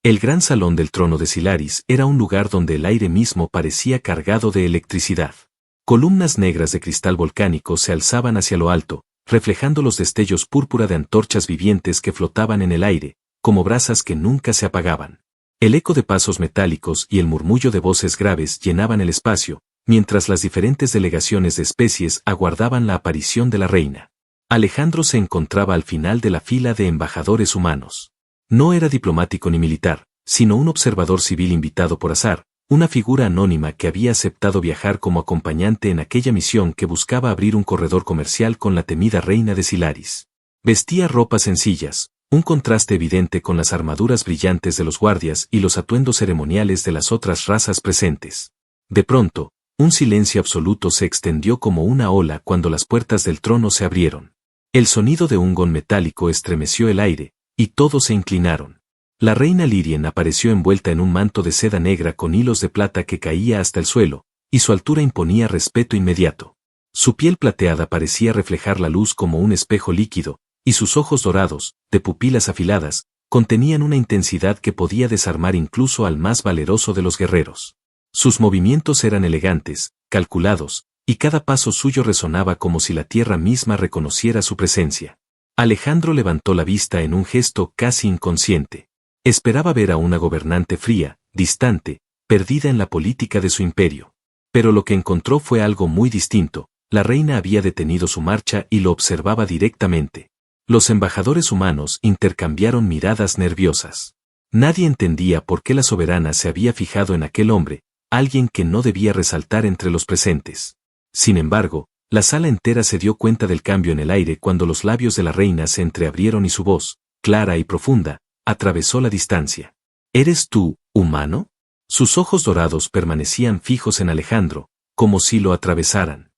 El gran salón del trono de Silaris era un lugar donde el aire mismo parecía cargado de electricidad. Columnas negras de cristal volcánico se alzaban hacia lo alto, reflejando los destellos púrpura de antorchas vivientes que flotaban en el aire, como brasas que nunca se apagaban. El eco de pasos metálicos y el murmullo de voces graves llenaban el espacio, mientras las diferentes delegaciones de especies aguardaban la aparición de la reina. Alejandro se encontraba al final de la fila de embajadores humanos. No era diplomático ni militar, sino un observador civil invitado por azar, una figura anónima que había aceptado viajar como acompañante en aquella misión que buscaba abrir un corredor comercial con la temida reina de Silaris. Vestía ropas sencillas, un contraste evidente con las armaduras brillantes de los guardias y los atuendos ceremoniales de las otras razas presentes. De pronto, un silencio absoluto se extendió como una ola cuando las puertas del trono se abrieron. El sonido de un gong metálico estremeció el aire, y todos se inclinaron. La reina Lírien apareció envuelta en un manto de seda negra con hilos de plata que caía hasta el suelo, y su altura imponía respeto inmediato. Su piel plateada parecía reflejar la luz como un espejo líquido, y sus ojos dorados, de pupilas afiladas, contenían una intensidad que podía desarmar incluso al más valeroso de los guerreros. Sus movimientos eran elegantes, calculados, y cada paso suyo resonaba como si la tierra misma reconociera su presencia. Alejandro levantó la vista en un gesto casi inconsciente. Esperaba ver a una gobernante fría, distante, perdida en la política de su imperio. Pero lo que encontró fue algo muy distinto. La reina había detenido su marcha y lo observaba directamente. Los embajadores humanos intercambiaron miradas nerviosas. Nadie entendía por qué la soberana se había fijado en aquel hombre, alguien que no debía resaltar entre los presentes. Sin embargo, la sala entera se dio cuenta del cambio en el aire cuando los labios de la reina se entreabrieron y su voz, clara y profunda, atravesó la distancia. ¿Eres tú, humano? Sus ojos dorados permanecían fijos en Alejandro, como si lo atravesaran.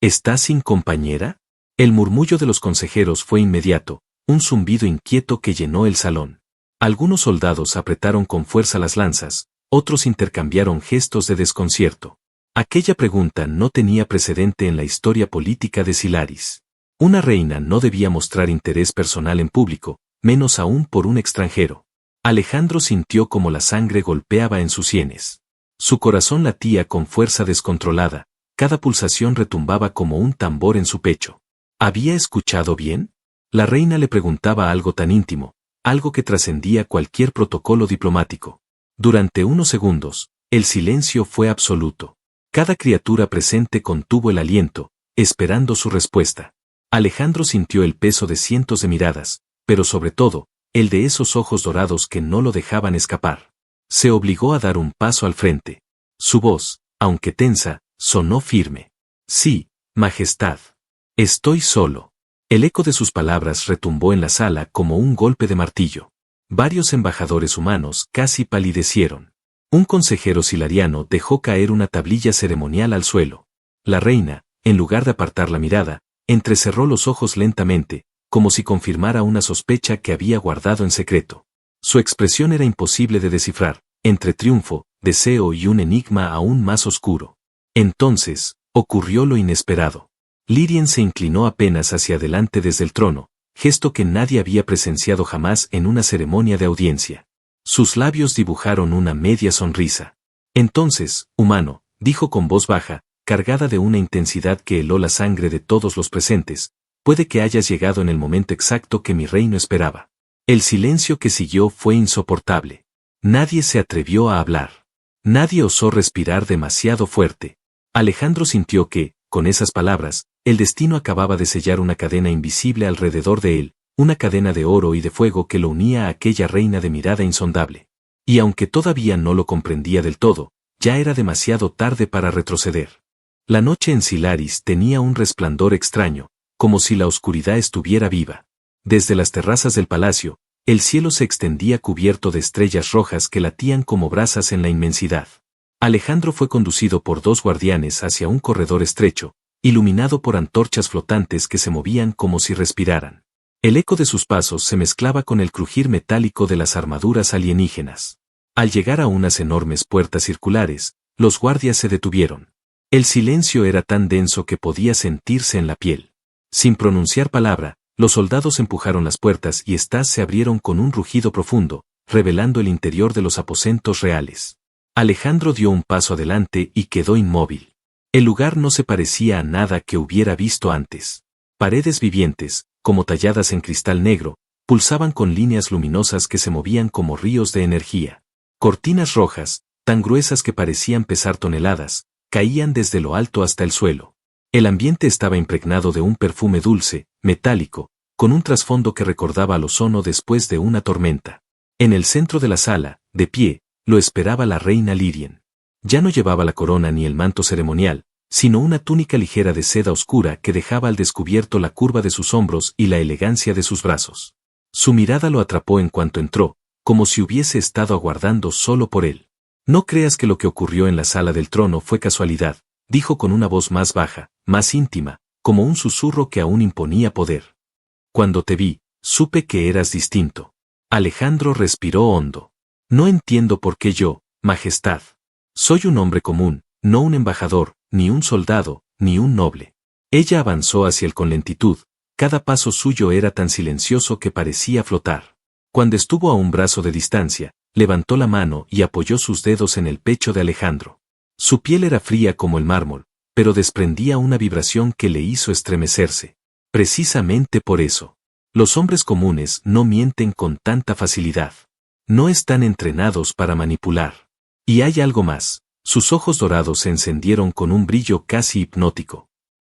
¿Estás sin compañera? El murmullo de los consejeros fue inmediato, un zumbido inquieto que llenó el salón. Algunos soldados apretaron con fuerza las lanzas, otros intercambiaron gestos de desconcierto. Aquella pregunta no tenía precedente en la historia política de Silaris. Una reina no debía mostrar interés personal en público, menos aún por un extranjero. Alejandro sintió como la sangre golpeaba en sus sienes. Su corazón latía con fuerza descontrolada, cada pulsación retumbaba como un tambor en su pecho. ¿Había escuchado bien? La reina le preguntaba algo tan íntimo, algo que trascendía cualquier protocolo diplomático. Durante unos segundos, el silencio fue absoluto. Cada criatura presente contuvo el aliento, esperando su respuesta. Alejandro sintió el peso de cientos de miradas, pero sobre todo, el de esos ojos dorados que no lo dejaban escapar. Se obligó a dar un paso al frente. Su voz, aunque tensa, sonó firme. Sí, Majestad. Estoy solo. El eco de sus palabras retumbó en la sala como un golpe de martillo. Varios embajadores humanos casi palidecieron. Un consejero silariano dejó caer una tablilla ceremonial al suelo. La reina, en lugar de apartar la mirada, entrecerró los ojos lentamente, como si confirmara una sospecha que había guardado en secreto. Su expresión era imposible de descifrar, entre triunfo, deseo y un enigma aún más oscuro. Entonces, ocurrió lo inesperado. Lírien se inclinó apenas hacia adelante desde el trono, gesto que nadie había presenciado jamás en una ceremonia de audiencia. Sus labios dibujaron una media sonrisa. Entonces, humano, dijo con voz baja, cargada de una intensidad que heló la sangre de todos los presentes, puede que hayas llegado en el momento exacto que mi reino esperaba. El silencio que siguió fue insoportable. Nadie se atrevió a hablar. Nadie osó respirar demasiado fuerte. Alejandro sintió que, con esas palabras, el destino acababa de sellar una cadena invisible alrededor de él, una cadena de oro y de fuego que lo unía a aquella reina de mirada insondable. Y aunque todavía no lo comprendía del todo, ya era demasiado tarde para retroceder. La noche en Silaris tenía un resplandor extraño, como si la oscuridad estuviera viva. Desde las terrazas del palacio, el cielo se extendía cubierto de estrellas rojas que latían como brasas en la inmensidad. Alejandro fue conducido por dos guardianes hacia un corredor estrecho, iluminado por antorchas flotantes que se movían como si respiraran. El eco de sus pasos se mezclaba con el crujir metálico de las armaduras alienígenas. Al llegar a unas enormes puertas circulares, los guardias se detuvieron. El silencio era tan denso que podía sentirse en la piel. Sin pronunciar palabra, los soldados empujaron las puertas y éstas se abrieron con un rugido profundo, revelando el interior de los aposentos reales. Alejandro dio un paso adelante y quedó inmóvil. El lugar no se parecía a nada que hubiera visto antes. Paredes vivientes, como talladas en cristal negro, pulsaban con líneas luminosas que se movían como ríos de energía. Cortinas rojas, tan gruesas que parecían pesar toneladas, caían desde lo alto hasta el suelo. El ambiente estaba impregnado de un perfume dulce, metálico, con un trasfondo que recordaba al ozono después de una tormenta. En el centro de la sala, de pie, lo esperaba la reina Lírien. Ya no llevaba la corona ni el manto ceremonial, sino una túnica ligera de seda oscura que dejaba al descubierto la curva de sus hombros y la elegancia de sus brazos. Su mirada lo atrapó en cuanto entró, como si hubiese estado aguardando solo por él. No creas que lo que ocurrió en la sala del trono fue casualidad, dijo con una voz más baja, más íntima, como un susurro que aún imponía poder. Cuando te vi, supe que eras distinto. Alejandro respiró hondo. No entiendo por qué yo, Majestad. Soy un hombre común, no un embajador, ni un soldado, ni un noble. Ella avanzó hacia él con lentitud, cada paso suyo era tan silencioso que parecía flotar. Cuando estuvo a un brazo de distancia, levantó la mano y apoyó sus dedos en el pecho de Alejandro. Su piel era fría como el mármol, pero desprendía una vibración que le hizo estremecerse. Precisamente por eso. Los hombres comunes no mienten con tanta facilidad. No están entrenados para manipular. Y hay algo más. Sus ojos dorados se encendieron con un brillo casi hipnótico.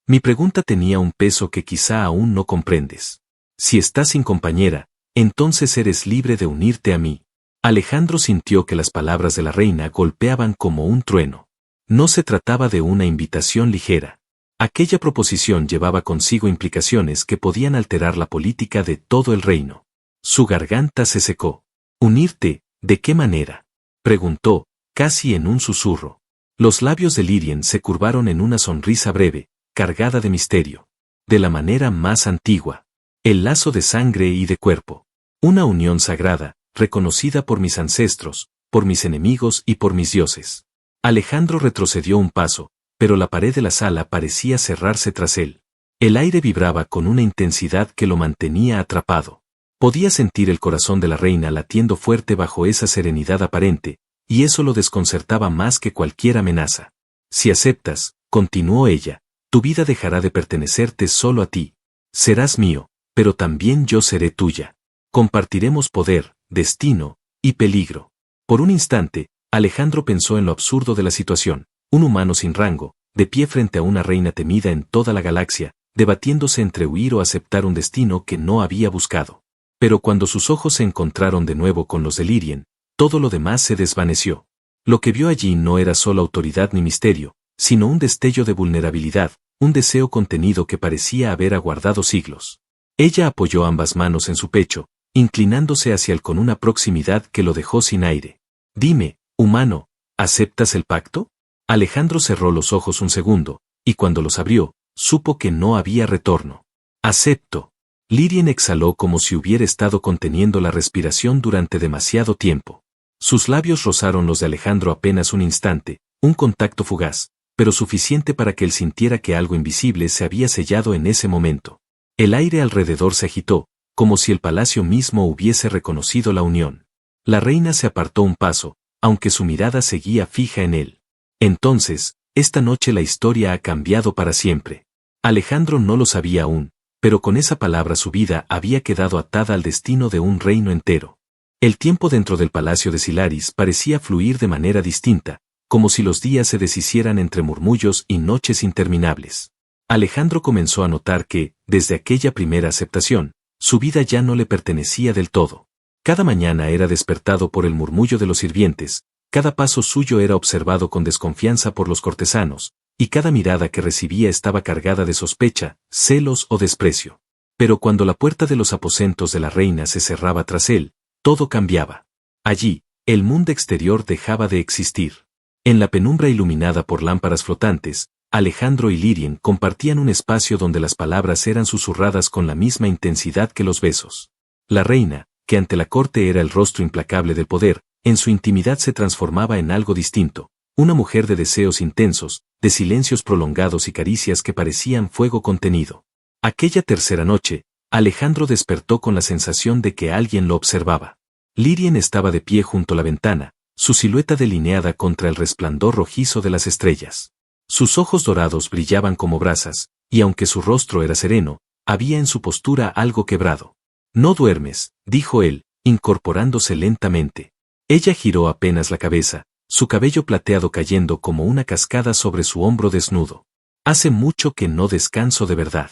Mi pregunta tenía un peso que quizá aún no comprendes. Si estás sin compañera, entonces eres libre de unirte a mí. Alejandro sintió que las palabras de la reina golpeaban como un trueno. No se trataba de una invitación ligera. Aquella proposición llevaba consigo implicaciones que podían alterar la política de todo el reino. Su garganta se secó. ¿Unirte? ¿De qué manera?, preguntó, casi en un susurro. Los labios de Lírien se curvaron en una sonrisa breve, cargada de misterio. De la manera más antigua. El lazo de sangre y de cuerpo. Una unión sagrada, reconocida por mis ancestros, por mis enemigos y por mis dioses. Alejandro retrocedió un paso, pero la pared de la sala parecía cerrarse tras él. El aire vibraba con una intensidad que lo mantenía atrapado. Podía sentir el corazón de la reina latiendo fuerte bajo esa serenidad aparente, y eso lo desconcertaba más que cualquier amenaza. Si aceptas, continuó ella, tu vida dejará de pertenecerte solo a ti. Serás mío, pero también yo seré tuya. Compartiremos poder, destino y peligro. Por un instante, Alejandro pensó en lo absurdo de la situación. Un humano sin rango, de pie frente a una reina temida en toda la galaxia, debatiéndose entre huir o aceptar un destino que no había buscado. Pero cuando sus ojos se encontraron de nuevo con los de Lírien, todo lo demás se desvaneció. Lo que vio allí no era solo autoridad ni misterio, sino un destello de vulnerabilidad, un deseo contenido que parecía haber aguardado siglos. Ella apoyó ambas manos en su pecho, inclinándose hacia él con una proximidad que lo dejó sin aire. Dime, humano, ¿aceptas el pacto? Alejandro cerró los ojos un segundo, y cuando los abrió, supo que no había retorno. Acepto. Lírien exhaló como si hubiera estado conteniendo la respiración durante demasiado tiempo. Sus labios rozaron los de Alejandro apenas un instante, un contacto fugaz, pero suficiente para que él sintiera que algo invisible se había sellado en ese momento. El aire alrededor se agitó, como si el palacio mismo hubiese reconocido la unión. La reina se apartó un paso, aunque su mirada seguía fija en él. Entonces, esta noche la historia ha cambiado para siempre. Alejandro no lo sabía aún, pero con esa palabra su vida había quedado atada al destino de un reino entero. El tiempo dentro del palacio de Silaris parecía fluir de manera distinta, como si los días se deshicieran entre murmullos y noches interminables. Alejandro comenzó a notar que, desde aquella primera aceptación, su vida ya no le pertenecía del todo. Cada mañana era despertado por el murmullo de los sirvientes, cada paso suyo era observado con desconfianza por los cortesanos, y cada mirada que recibía estaba cargada de sospecha, celos o desprecio. Pero cuando la puerta de los aposentos de la reina se cerraba tras él, todo cambiaba. Allí, el mundo exterior dejaba de existir. En la penumbra iluminada por lámparas flotantes, Alejandro y Lírien compartían un espacio donde las palabras eran susurradas con la misma intensidad que los besos. La reina, que ante la corte era el rostro implacable del poder, en su intimidad se transformaba en algo distinto, una mujer de deseos intensos, de silencios prolongados y caricias que parecían fuego contenido. Aquella tercera noche, Alejandro despertó con la sensación de que alguien lo observaba. Lirien estaba de pie junto a la ventana, su silueta delineada contra el resplandor rojizo de las estrellas. Sus ojos dorados brillaban como brasas, y aunque su rostro era sereno, había en su postura algo quebrado. «No duermes», dijo él, incorporándose lentamente. Ella giró apenas la cabeza, su cabello plateado cayendo como una cascada sobre su hombro desnudo. «Hace mucho que no descanso de verdad».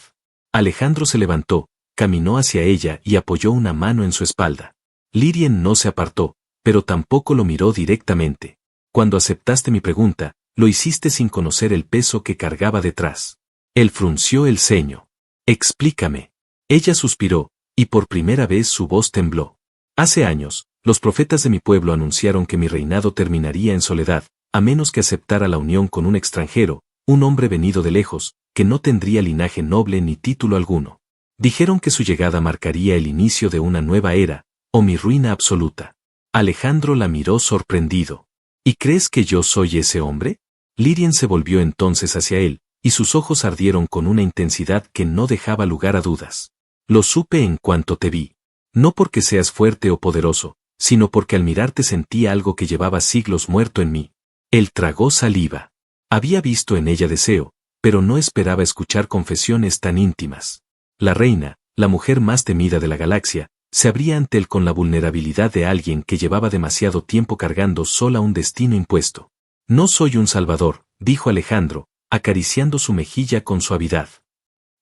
Alejandro se levantó, caminó hacia ella y apoyó una mano en su espalda. Lirien no se apartó, pero tampoco lo miró directamente. «Cuando aceptaste mi pregunta, lo hiciste sin conocer el peso que cargaba detrás». Él frunció el ceño. «Explícame». Ella suspiró, y por primera vez su voz tembló. «Hace años, los profetas de mi pueblo anunciaron que mi reinado terminaría en soledad, a menos que aceptara la unión con un extranjero, un hombre venido de lejos, que no tendría linaje noble ni título alguno. Dijeron que su llegada marcaría el inicio de una nueva era, o mi ruina absoluta». Alejandro la miró sorprendido. «¿Y crees que yo soy ese hombre?». Lirien se volvió entonces hacia él, y sus ojos ardieron con una intensidad que no dejaba lugar a dudas. «Lo supe en cuanto te vi. No porque seas fuerte o poderoso, sino porque al mirarte sentí algo que llevaba siglos muerto en mí». Él tragó saliva. Había visto en ella deseo, pero no esperaba escuchar confesiones tan íntimas. La reina, la mujer más temida de la galaxia, se abría ante él con la vulnerabilidad de alguien que llevaba demasiado tiempo cargando sola un destino impuesto. «No soy un salvador», dijo Alejandro, acariciando su mejilla con suavidad.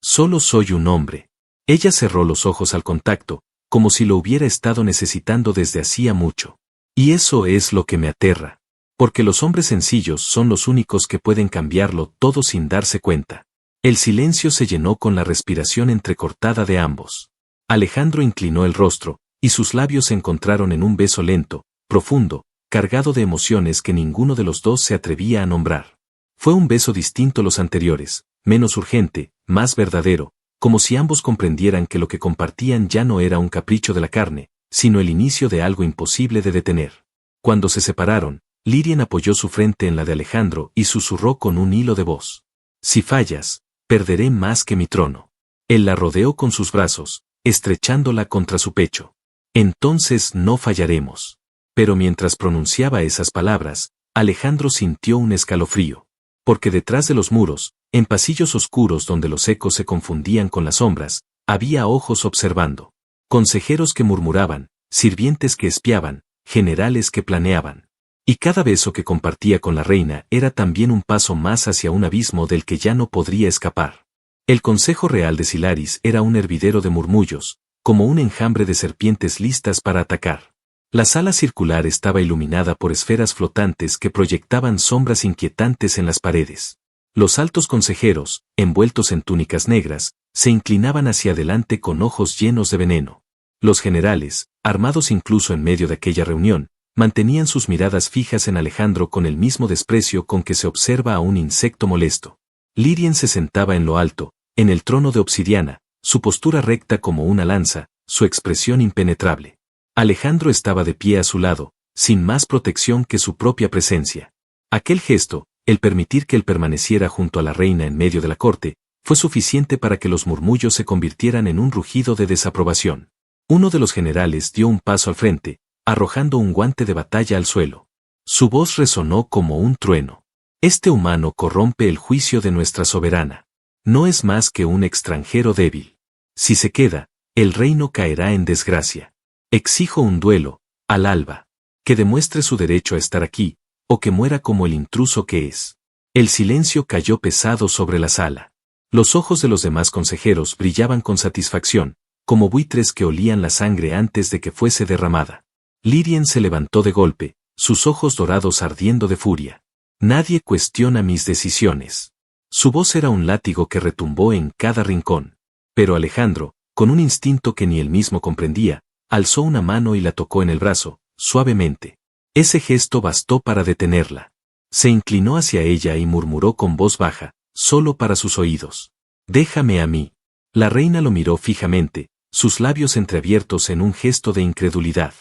«Solo soy un hombre». Ella cerró los ojos al contacto, como si lo hubiera estado necesitando desde hacía mucho. «Y eso es lo que me aterra. Porque los hombres sencillos son los únicos que pueden cambiarlo todo sin darse cuenta». El silencio se llenó con la respiración entrecortada de ambos. Alejandro inclinó el rostro, y sus labios se encontraron en un beso lento, profundo, cargado de emociones que ninguno de los dos se atrevía a nombrar. Fue un beso distinto a los anteriores, menos urgente, más verdadero, como si ambos comprendieran que lo que compartían ya no era un capricho de la carne, sino el inicio de algo imposible de detener. Cuando se separaron, Lirien apoyó su frente en la de Alejandro y susurró con un hilo de voz: «Si fallas, perderé más que mi trono». Él la rodeó con sus brazos, estrechándola contra su pecho. «Entonces no fallaremos». Pero mientras pronunciaba esas palabras, Alejandro sintió un escalofrío. Porque detrás de los muros, en pasillos oscuros donde los ecos se confundían con las sombras, había ojos observando. Consejeros que murmuraban, sirvientes que espiaban, generales que planeaban. Y cada beso que compartía con la reina era también un paso más hacia un abismo del que ya no podría escapar. El Consejo Real de Silaris era un hervidero de murmullos, como un enjambre de serpientes listas para atacar. La sala circular estaba iluminada por esferas flotantes que proyectaban sombras inquietantes en las paredes. Los altos consejeros, envueltos en túnicas negras, se inclinaban hacia adelante con ojos llenos de veneno. Los generales, armados incluso en medio de aquella reunión, mantenían sus miradas fijas en Alejandro con el mismo desprecio con que se observa a un insecto molesto. Lirien se sentaba en lo alto, en el trono de obsidiana, su postura recta como una lanza, su expresión impenetrable. Alejandro estaba de pie a su lado, sin más protección que su propia presencia. Aquel gesto, el permitir que él permaneciera junto a la reina en medio de la corte, fue suficiente para que los murmullos se convirtieran en un rugido de desaprobación. Uno de los generales dio un paso al frente, arrojando un guante de batalla al suelo. Su voz resonó como un trueno. «Este humano corrompe el juicio de nuestra soberana. No es más que un extranjero débil. Si se queda, el reino caerá en desgracia. Exijo un duelo, al alba. Que demuestre su derecho a estar aquí, o que muera como el intruso que es». El silencio cayó pesado sobre la sala. Los ojos de los demás consejeros brillaban con satisfacción, como buitres que olían la sangre antes de que fuese derramada. Lirien se levantó de golpe, sus ojos dorados ardiendo de furia. «Nadie cuestiona mis decisiones». Su voz era un látigo que retumbó en cada rincón. Pero Alejandro, con un instinto que ni él mismo comprendía, alzó una mano y la tocó en el brazo, suavemente. Ese gesto bastó para detenerla. Se inclinó hacia ella y murmuró con voz baja, solo para sus oídos: «Déjame a mí». La reina lo miró fijamente, sus labios entreabiertos en un gesto de incredulidad.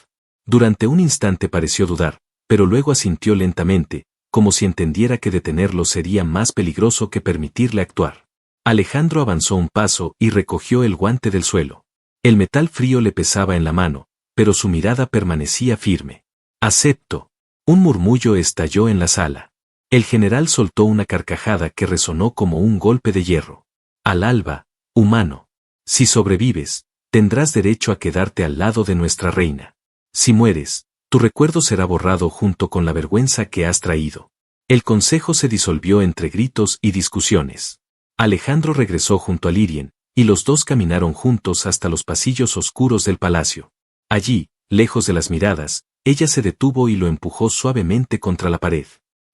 Durante un instante pareció dudar, pero luego asintió lentamente, como si entendiera que detenerlo sería más peligroso que permitirle actuar. Alejandro avanzó un paso y recogió el guante del suelo. El metal frío le pesaba en la mano, pero su mirada permanecía firme. Acepto. Un murmullo estalló en la sala. El general soltó una carcajada que resonó como un golpe de hierro. Al alba, humano. Si sobrevives, tendrás derecho a quedarte al lado de nuestra reina. Si mueres, tu recuerdo será borrado junto con la vergüenza que has traído. El consejo se disolvió entre gritos y discusiones. Alejandro regresó junto a Lirien, y los dos caminaron juntos hasta los pasillos oscuros del palacio. Allí, lejos de las miradas, ella se detuvo y lo empujó suavemente contra la pared.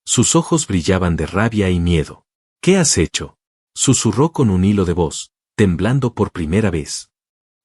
Sus ojos brillaban de rabia y miedo. ¿Qué has hecho?, susurró con un hilo de voz, temblando por primera vez.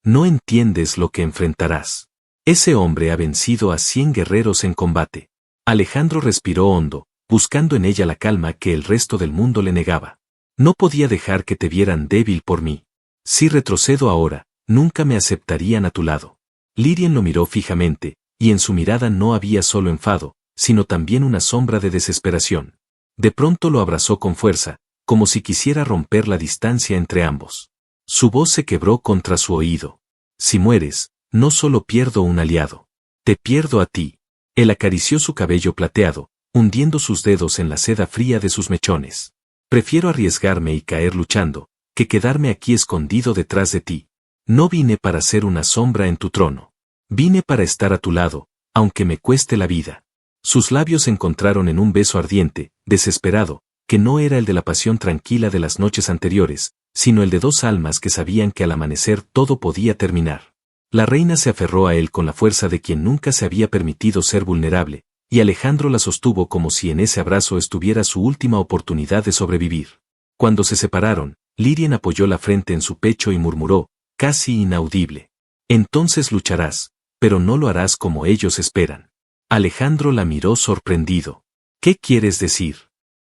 No entiendes lo que enfrentarás. Ese hombre ha vencido a 100 guerreros en combate. Alejandro respiró hondo, buscando en ella la calma que el resto del mundo le negaba. No podía dejar que te vieran débil por mí. Si retrocedo ahora, nunca me aceptarían a tu lado. Lirien lo miró fijamente, y en su mirada no había solo enfado, sino también una sombra de desesperación. De pronto lo abrazó con fuerza, como si quisiera romper la distancia entre ambos. Su voz se quebró contra su oído. Si mueres, no solo pierdo un aliado. Te pierdo a ti. Él acarició su cabello plateado, hundiendo sus dedos en la seda fría de sus mechones. Prefiero arriesgarme y caer luchando, que quedarme aquí escondido detrás de ti. No vine para ser una sombra en tu trono. Vine para estar a tu lado, aunque me cueste la vida. Sus labios se encontraron en un beso ardiente, desesperado, que no era el de la pasión tranquila de las noches anteriores, sino el de dos almas que sabían que al amanecer todo podía terminar. La reina se aferró a él con la fuerza de quien nunca se había permitido ser vulnerable, y Alejandro la sostuvo como si en ese abrazo estuviera su última oportunidad de sobrevivir. Cuando se separaron, Lirien apoyó la frente en su pecho y murmuró, casi inaudible: entonces lucharás, pero no lo harás como ellos esperan. Alejandro la miró sorprendido. ¿Qué quieres decir?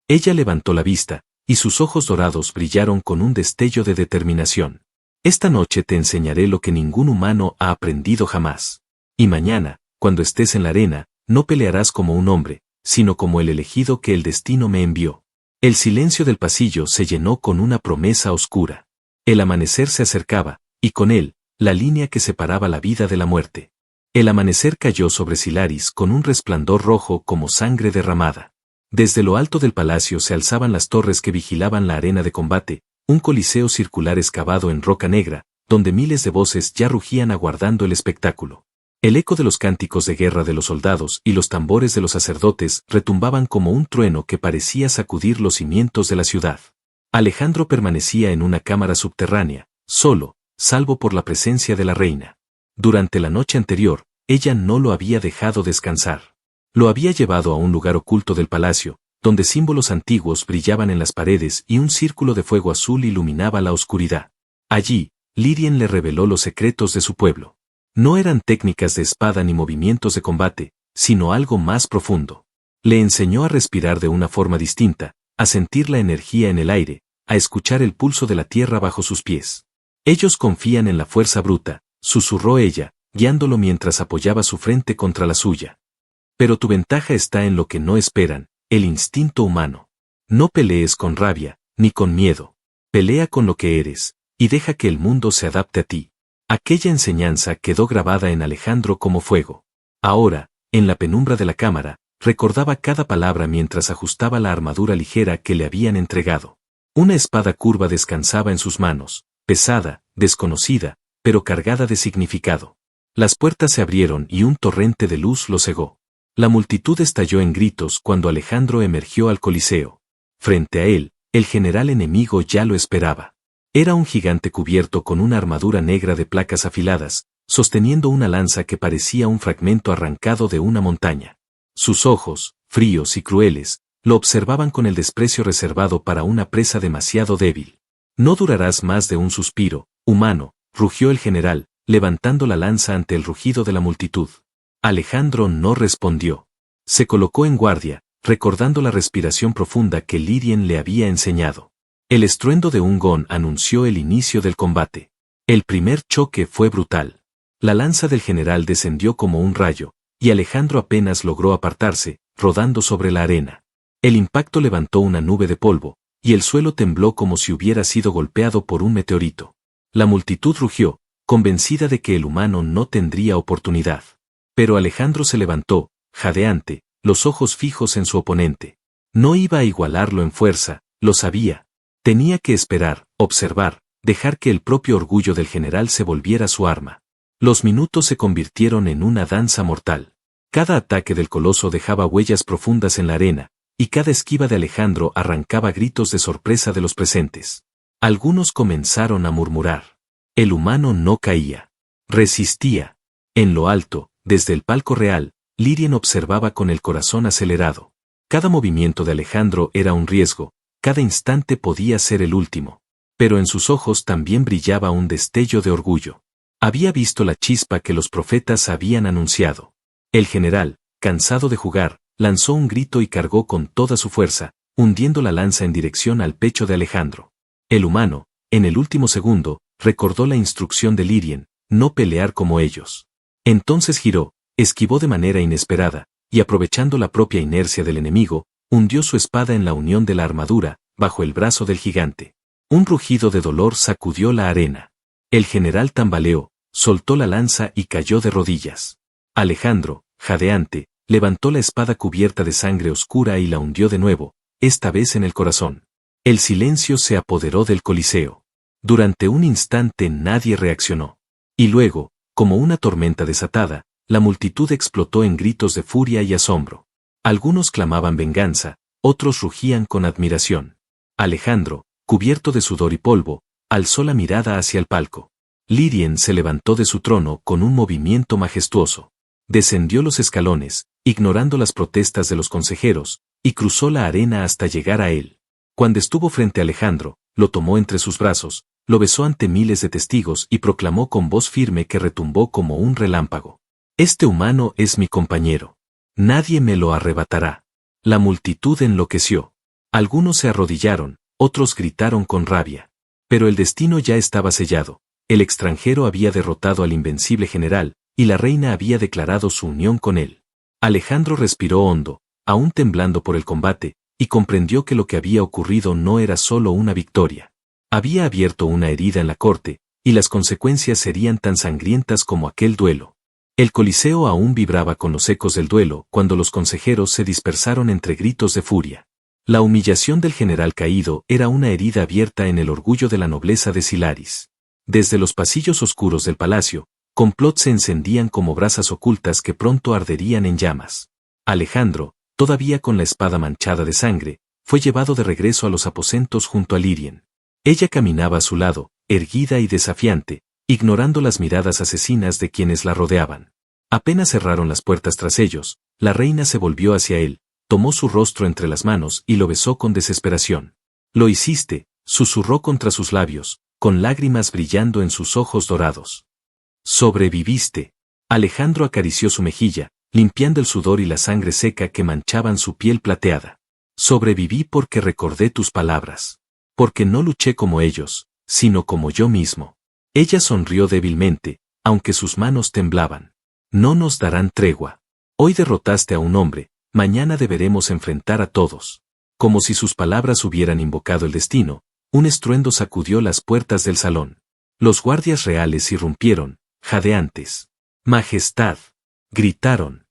Ella levantó la vista, y sus ojos dorados brillaron con un destello de determinación. Esta noche te enseñaré lo que ningún humano ha aprendido jamás. Y mañana, cuando estés en la arena, no pelearás como un hombre, sino como el elegido que el destino me envió. El silencio del pasillo se llenó con una promesa oscura. El amanecer se acercaba, y con él, la línea que separaba la vida de la muerte. El amanecer cayó sobre Silaris con un resplandor rojo como sangre derramada. Desde lo alto del palacio se alzaban las torres que vigilaban la arena de combate, un coliseo circular excavado en roca negra, donde miles de voces ya rugían aguardando el espectáculo. El eco de los cánticos de guerra de los soldados y los tambores de los sacerdotes retumbaban como un trueno que parecía sacudir los cimientos de la ciudad. Alejandro permanecía en una cámara subterránea, solo, salvo por la presencia de la reina. Durante la noche anterior, ella no lo había dejado descansar. Lo había llevado a un lugar oculto del palacio, donde símbolos antiguos brillaban en las paredes y un círculo de fuego azul iluminaba la oscuridad. Allí, Lirien le reveló los secretos de su pueblo. No eran técnicas de espada ni movimientos de combate, sino algo más profundo. Le enseñó a respirar de una forma distinta, a sentir la energía en el aire, a escuchar el pulso de la tierra bajo sus pies. Ellos confían en la fuerza bruta, susurró ella, guiándolo mientras apoyaba su frente contra la suya. Pero tu ventaja está en lo que no esperan, el instinto humano. No pelees con rabia, ni con miedo. Pelea con lo que eres, y deja que el mundo se adapte a ti. Aquella enseñanza quedó grabada en Alejandro como fuego. Ahora, en la penumbra de la cámara, recordaba cada palabra mientras ajustaba la armadura ligera que le habían entregado. Una espada curva descansaba en sus manos, pesada, desconocida, pero cargada de significado. Las puertas se abrieron y un torrente de luz lo cegó. La multitud estalló en gritos cuando Alejandro emergió al Coliseo. Frente a él, el general enemigo ya lo esperaba. Era un gigante cubierto con una armadura negra de placas afiladas, sosteniendo una lanza que parecía un fragmento arrancado de una montaña. Sus ojos, fríos y crueles, lo observaban con el desprecio reservado para una presa demasiado débil. No durarás más de un suspiro, humano, rugió el general, levantando la lanza ante el rugido de la multitud. Alejandro no respondió. Se colocó en guardia, recordando la respiración profunda que Lirien le había enseñado. El estruendo de un gong anunció el inicio del combate. El primer choque fue brutal. La lanza del general descendió como un rayo, y Alejandro apenas logró apartarse, rodando sobre la arena. El impacto levantó una nube de polvo, y el suelo tembló como si hubiera sido golpeado por un meteorito. La multitud rugió, convencida de que el humano no tendría oportunidad. Pero Alejandro se levantó, jadeante, los ojos fijos en su oponente. No iba a igualarlo en fuerza, lo sabía. Tenía que esperar, observar, dejar que el propio orgullo del general se volviera su arma. Los minutos se convirtieron en una danza mortal. Cada ataque del coloso dejaba huellas profundas en la arena, y cada esquiva de Alejandro arrancaba gritos de sorpresa de los presentes. Algunos comenzaron a murmurar. El humano no caía. Resistía. En lo alto, desde el palco real, Lírien observaba con el corazón acelerado. Cada movimiento de Alejandro era un riesgo, cada instante podía ser el último. Pero en sus ojos también brillaba un destello de orgullo. Había visto la chispa que los profetas habían anunciado. El general, cansado de jugar, lanzó un grito y cargó con toda su fuerza, hundiendo la lanza en dirección al pecho de Alejandro. El humano, en el último segundo, recordó la instrucción de Lírien, no pelear como ellos. Entonces giró, esquivó de manera inesperada, y aprovechando la propia inercia del enemigo, hundió su espada en la unión de la armadura, bajo el brazo del gigante. Un rugido de dolor sacudió la arena. El general tambaleó, soltó la lanza y cayó de rodillas. Alejandro, jadeante, levantó la espada cubierta de sangre oscura y la hundió de nuevo, esta vez en el corazón. El silencio se apoderó del Coliseo. Durante un instante nadie reaccionó. Y luego, como una tormenta desatada, la multitud explotó en gritos de furia y asombro. Algunos clamaban venganza, otros rugían con admiración. Alejandro, cubierto de sudor y polvo, alzó la mirada hacia el palco. Lírien se levantó de su trono con un movimiento majestuoso. Descendió los escalones, ignorando las protestas de los consejeros, y cruzó la arena hasta llegar a él. Cuando estuvo frente a Alejandro, lo tomó entre sus brazos, lo besó ante miles de testigos y proclamó con voz firme que retumbó como un relámpago. Este humano es mi compañero. Nadie me lo arrebatará. La multitud enloqueció. Algunos se arrodillaron, otros gritaron con rabia. Pero el destino ya estaba sellado. El extranjero había derrotado al invencible general, y la reina había declarado su unión con él. Alejandro respiró hondo, aún temblando por el combate, y comprendió que lo que había ocurrido no era solo una victoria. Había abierto una herida en la corte, y las consecuencias serían tan sangrientas como aquel duelo. El Coliseo aún vibraba con los ecos del duelo cuando los consejeros se dispersaron entre gritos de furia. La humillación del general caído era una herida abierta en el orgullo de la nobleza de Silaris. Desde los pasillos oscuros del palacio, complots se encendían como brasas ocultas que pronto arderían en llamas. Alejandro, todavía con la espada manchada de sangre, fue llevado de regreso a los aposentos junto a Lírien. Ella caminaba a su lado, erguida y desafiante, ignorando las miradas asesinas de quienes la rodeaban. Apenas cerraron las puertas tras ellos, la reina se volvió hacia él, tomó su rostro entre las manos y lo besó con desesperación. «Lo hiciste», susurró contra sus labios, con lágrimas brillando en sus ojos dorados. «Sobreviviste». Alejandro acarició su mejilla, limpiando el sudor y la sangre seca que manchaban su piel plateada. «Sobreviví porque recordé tus palabras. Porque no luché como ellos, sino como yo mismo». Ella sonrió débilmente, aunque sus manos temblaban. «No nos darán tregua. Hoy derrotaste a un hombre, mañana deberemos enfrentar a todos». Como si sus palabras hubieran invocado el destino, un estruendo sacudió las puertas del salón. Los guardias reales irrumpieron, jadeantes. «Majestad», gritaron.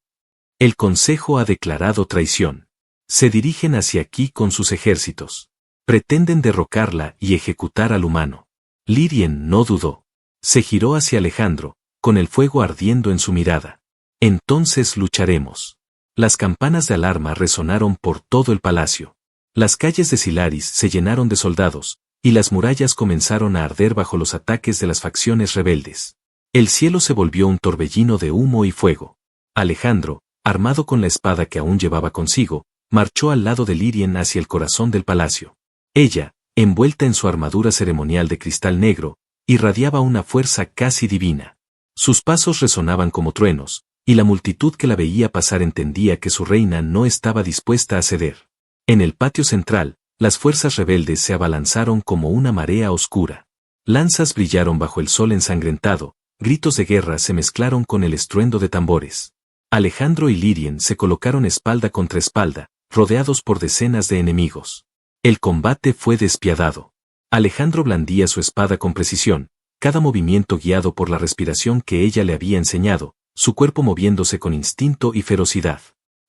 «El Consejo ha declarado traición. Se dirigen hacia aquí con sus ejércitos. Pretenden derrocarla y ejecutar al humano». Lírien no dudó. Se giró hacia Alejandro, con el fuego ardiendo en su mirada. «Entonces lucharemos». Las campanas de alarma resonaron por todo el palacio. Las calles de Silaris se llenaron de soldados, y las murallas comenzaron a arder bajo los ataques de las facciones rebeldes. El cielo se volvió un torbellino de humo y fuego. Alejandro, armado con la espada que aún llevaba consigo, marchó al lado de Lírien hacia el corazón del palacio. Ella, envuelta en su armadura ceremonial de cristal negro, irradiaba una fuerza casi divina. Sus pasos resonaban como truenos, y la multitud que la veía pasar entendía que su reina no estaba dispuesta a ceder. En el patio central, las fuerzas rebeldes se abalanzaron como una marea oscura. Lanzas brillaron bajo el sol ensangrentado, gritos de guerra se mezclaron con el estruendo de tambores. Alejandro y Lírien se colocaron espalda contra espalda, rodeados por decenas de enemigos. El combate fue despiadado. Alejandro blandía su espada con precisión, cada movimiento guiado por la respiración que ella le había enseñado, su cuerpo moviéndose con instinto y ferocidad.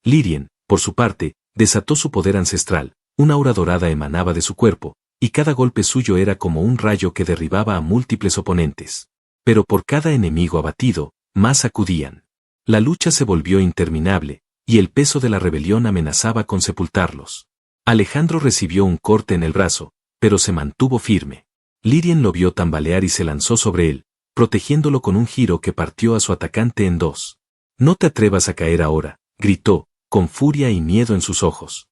Lírien, por su parte, desató su poder ancestral, una aura dorada emanaba de su cuerpo, y cada golpe suyo era como un rayo que derribaba a múltiples oponentes. Pero por cada enemigo abatido, más acudían. La lucha se volvió interminable, y el peso de la rebelión amenazaba con sepultarlos. Alejandro recibió un corte en el brazo, pero se mantuvo firme. Lírien lo vio tambalear y se lanzó sobre él, protegiéndolo con un giro que partió a su atacante en dos. «No te atrevas a caer ahora», gritó, con furia y miedo en sus ojos.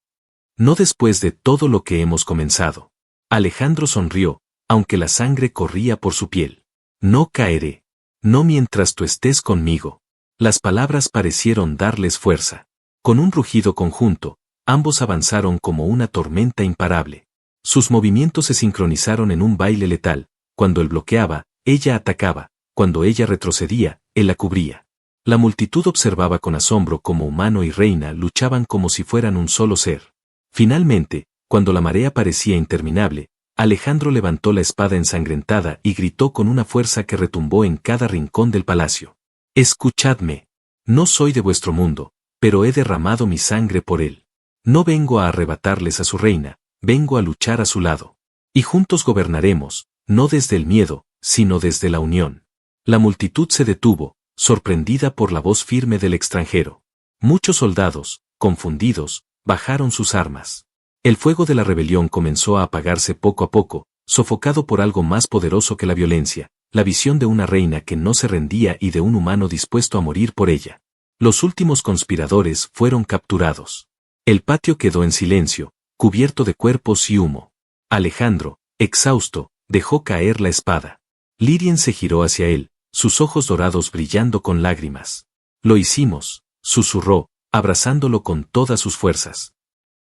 «No después de todo lo que hemos comenzado». Alejandro sonrió, aunque la sangre corría por su piel. «No caeré. No mientras tú estés conmigo». Las palabras parecieron darles fuerza. Con un rugido conjunto, ambos avanzaron como una tormenta imparable. Sus movimientos se sincronizaron en un baile letal. Cuando él bloqueaba, ella atacaba. Cuando ella retrocedía, él la cubría. La multitud observaba con asombro cómo humano y reina luchaban como si fueran un solo ser. Finalmente, cuando la marea parecía interminable, Alejandro levantó la espada ensangrentada y gritó con una fuerza que retumbó en cada rincón del palacio. «Escuchadme. No soy de vuestro mundo, pero he derramado mi sangre por él. No vengo a arrebatarles a su reina, vengo a luchar a su lado. Y juntos gobernaremos, no desde el miedo, sino desde la unión». La multitud se detuvo, sorprendida por la voz firme del extranjero. Muchos soldados, confundidos, bajaron sus armas. El fuego de la rebelión comenzó a apagarse poco a poco, sofocado por algo más poderoso que la violencia, la visión de una reina que no se rendía y de un humano dispuesto a morir por ella. Los últimos conspiradores fueron capturados. El patio quedó en silencio, cubierto de cuerpos y humo. Alejandro, exhausto, dejó caer la espada. Lírien se giró hacia él, sus ojos dorados brillando con lágrimas. «Lo hicimos», susurró, abrazándolo con todas sus fuerzas.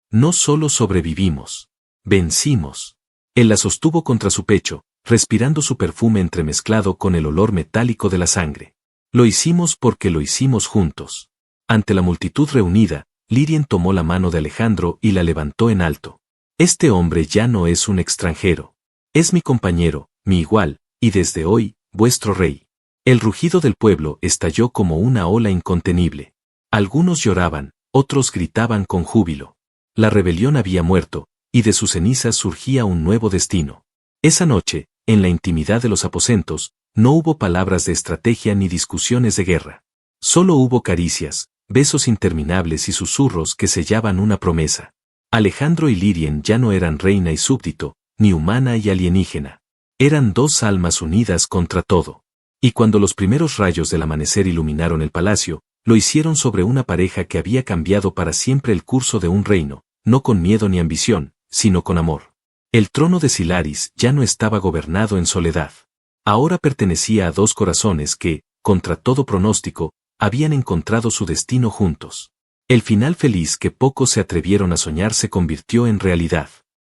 «No solo sobrevivimos. Vencimos». Él la sostuvo contra su pecho, respirando su perfume entremezclado con el olor metálico de la sangre. «Lo hicimos porque lo hicimos juntos». Ante la multitud reunida, Lírien tomó la mano de Alejandro y la levantó en alto. «Este hombre ya no es un extranjero. Es mi compañero, mi igual, y desde hoy, vuestro rey». El rugido del pueblo estalló como una ola incontenible. Algunos lloraban, otros gritaban con júbilo. La rebelión había muerto, y de sus cenizas surgía un nuevo destino. Esa noche, en la intimidad de los aposentos, no hubo palabras de estrategia ni discusiones de guerra. Solo hubo caricias, besos interminables y susurros que sellaban una promesa. Alejandro y Lírien ya no eran reina y súbdito, ni humana y alienígena. Eran dos almas unidas contra todo. Y cuando los primeros rayos del amanecer iluminaron el palacio, lo hicieron sobre una pareja que había cambiado para siempre el curso de un reino, no con miedo ni ambición, sino con amor. El trono de Silaris ya no estaba gobernado en soledad. Ahora pertenecía a dos corazones que, contra todo pronóstico, habían encontrado su destino juntos. El final feliz que pocos se atrevieron a soñar se convirtió en realidad.